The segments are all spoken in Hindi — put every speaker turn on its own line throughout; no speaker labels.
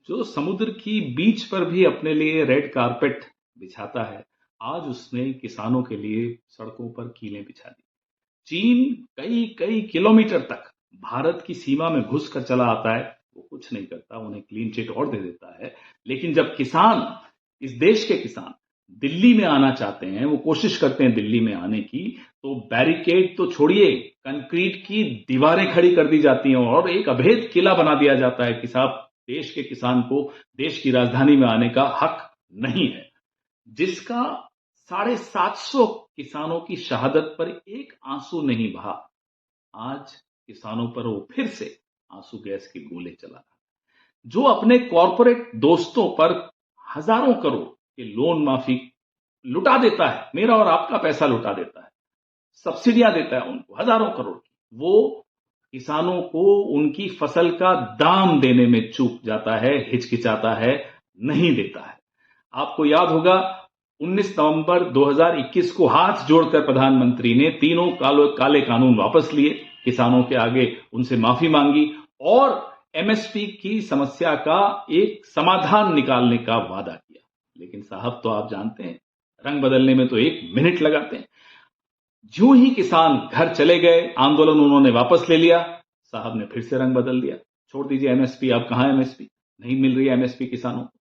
जो समुद्र की बीच पर भी अपने लिए रेड कारपेट बिछाता है, आज उसने किसानों के लिए सड़कों पर कीलें बिछा दी। चीन कई कई किलोमीटर तक भारत की सीमा में घुस कर चला आता है, वो कुछ नहीं करता, उन्हें क्लीन चिट और दे देता है। लेकिन जब किसान, इस देश के किसान दिल्ली में आना चाहते हैं, वो कोशिश करते हैं दिल्ली में आने की, तो बैरिकेड तो छोड़िए, कंक्रीट की दीवारें खड़ी कर दी जाती हैं और एक अभेद किला बना दिया जाता है कि साहब देश के किसान को देश की राजधानी में आने का हक नहीं है। जिसका 750 किसानों की शहादत पर एक आंसू नहीं बहा, आज किसानों पर वो फिर से आंसू गैस के गोले चला रहा। जो अपने कॉरपोरेट दोस्तों पर हजारों करोड़ के लोन माफी लुटा देता है, मेरा और आपका पैसा लुटा देता है, सब्सिडियां देता है उनको हजारों करोड़ की, वो किसानों को उनकी फसल का दाम देने में चूक जाता है, हिचकिचाता है, नहीं देता है। आपको याद होगा 19 नवंबर 2021 को हाथ जोड़कर प्रधानमंत्री ने तीनों काले कानून वापस लिए, किसानों के आगे उनसे माफी मांगी और एमएसपी की समस्या का एक समाधान निकालने का वादा किया। लेकिन साहब तो आप जानते हैं, रंग बदलने में तो 1 मिनट लगाते हैं। ज्यों ही किसान घर चले गए, आंदोलन उन्होंने वापस ले लिया, साहब ने फिर से रंग बदल दिया। छोड़ दीजिए एमएसपी, अब कहां एमएसपी, नहीं मिल रही है एमएसपी किसानों को।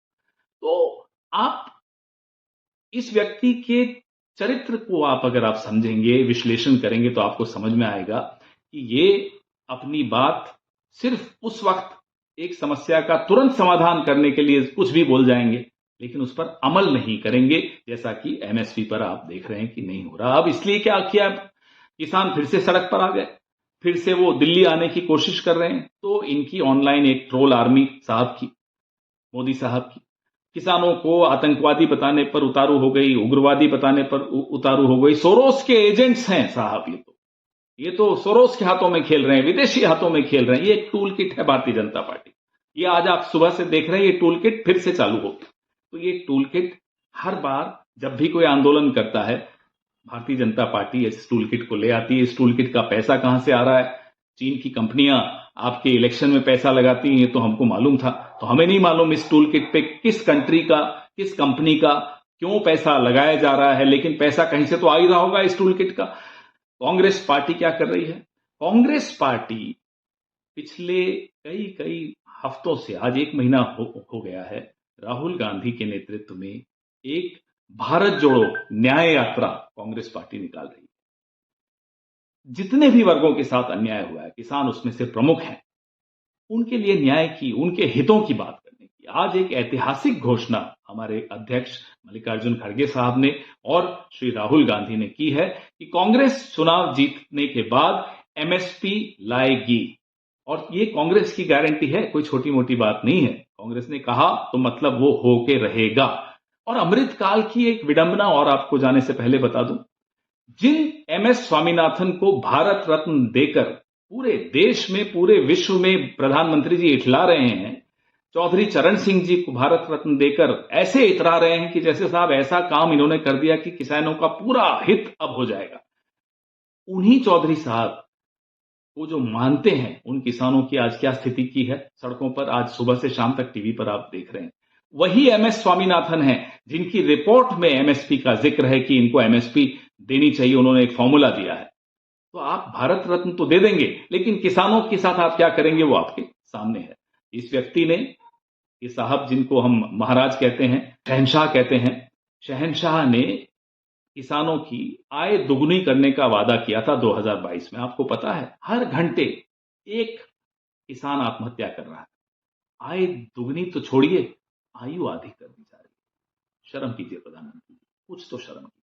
तो आप इस व्यक्ति के चरित्र को अगर आप समझेंगे, विश्लेषण करेंगे, तो आपको समझ में आएगा कि ये अपनी बात सिर्फ उस वक्त एक समस्या का तुरंत समाधान करने के लिए कुछ भी बोल जाएंगे, लेकिन उस पर अमल नहीं करेंगे, जैसा कि एमएसपी पर आप देख रहे हैं कि नहीं हो रहा। अब इसलिए क्या किया, किसान फिर से सड़क पर आ गए, फिर से वो दिल्ली आने की कोशिश कर रहे हैं। तो इनकी ऑनलाइन एक ट्रोल आर्मी साहब की, मोदी साहब की, किसानों को आतंकवादी बताने पर उतारू हो गई, उग्रवादी बताने पर उतारू हो गई। सोरोस के एजेंट्स हैं साहब, ये तो सोरोस के हाथों में खेल रहे हैं, विदेशी हाथों में खेल रहे हैं। ये एक टूल किट है भारतीय जनता पार्टी। ये आज आप सुबह से देख रहे हैं, ये टूल किट फिर से चालू होगी। तो ये टूल किट हर बार जब भी कोई आंदोलन करता है, भारतीय जनता पार्टी इस टूल किट को ले आती है। इस टूल किट का पैसा कहां से आ रहा है, चीन की कंपनियां आपके इलेक्शन में पैसा लगाती हैं, ये तो हमको मालूम था। तो हमें नहीं मालूम इस टूल किट पे किस कंट्री का, किस कंपनी का क्यों पैसा लगाया जा रहा है, लेकिन पैसा कहीं से तो आ ही रहा होगा इस टूल किट का। कांग्रेस पार्टी क्या कर रही है, कांग्रेस पार्टी पिछले कई कई हफ्तों से, आज 1 महीना हो गया है, राहुल गांधी के नेतृत्व में एक भारत जोड़ो न्याय यात्रा कांग्रेस पार्टी निकाल रही है। जितने भी वर्गों के साथ अन्याय हुआ है, किसान उसमें से प्रमुख हैं, उनके लिए न्याय की, उनके हितों की बात करने की आज एक ऐतिहासिक घोषणा हमारे अध्यक्ष मल्लिकार्जुन खड़गे साहब ने और श्री राहुल गांधी ने की है कि कांग्रेस चुनाव जीतने के बाद एमएसपी लाएगी। और ये कांग्रेस की गारंटी है, कोई छोटी मोटी बात नहीं है। कांग्रेस ने कहा तो मतलब वो होके रहेगा। और अमृतकाल की एक विडंबना और आपको जाने से पहले बता दूं, जिन एमएस स्वामीनाथन को भारत रत्न देकर पूरे देश में, पूरे विश्व में प्रधानमंत्री जी इठला रहे हैं, चौधरी चरण सिंह जी को भारत रत्न देकर ऐसे इतरा रहे हैं कि जैसे साहब ऐसा काम इन्होंने कर दिया कि किसानों का पूरा हित अब हो जाएगा। उन्हीं चौधरी साहब वो जो मानते हैं उन किसानों की आज क्या स्थिति की है सड़कों पर, आज सुबह से शाम तक टीवी पर आप देख रहे हैं, वही एमएस स्वामीनाथन है जिनकी रिपोर्ट में एमएसपी का जिक्र है कि इनको एमएसपी देनी चाहिए। उन्होंने एक फॉर्मूला दिया है। तो आप भारत रत्न तो दे देंगे, लेकिन किसानों के साथ आप क्या करेंगे वो आपके सामने है। इस व्यक्ति ने, ये साहब जिनको हम महाराज कहते हैं, शहंशाह कहते हैं, शहंशाह ने किसानों की आय दुगनी करने का वादा किया था 2022 में। आपको पता है हर घंटे एक किसान आत्महत्या कर रहा है। आय दुगनी तो छोड़िए, आयु आधी कर दी जा रही है। शर्म कीजिए प्रधानमंत्री जी, कुछ तो शर्म कीजिए।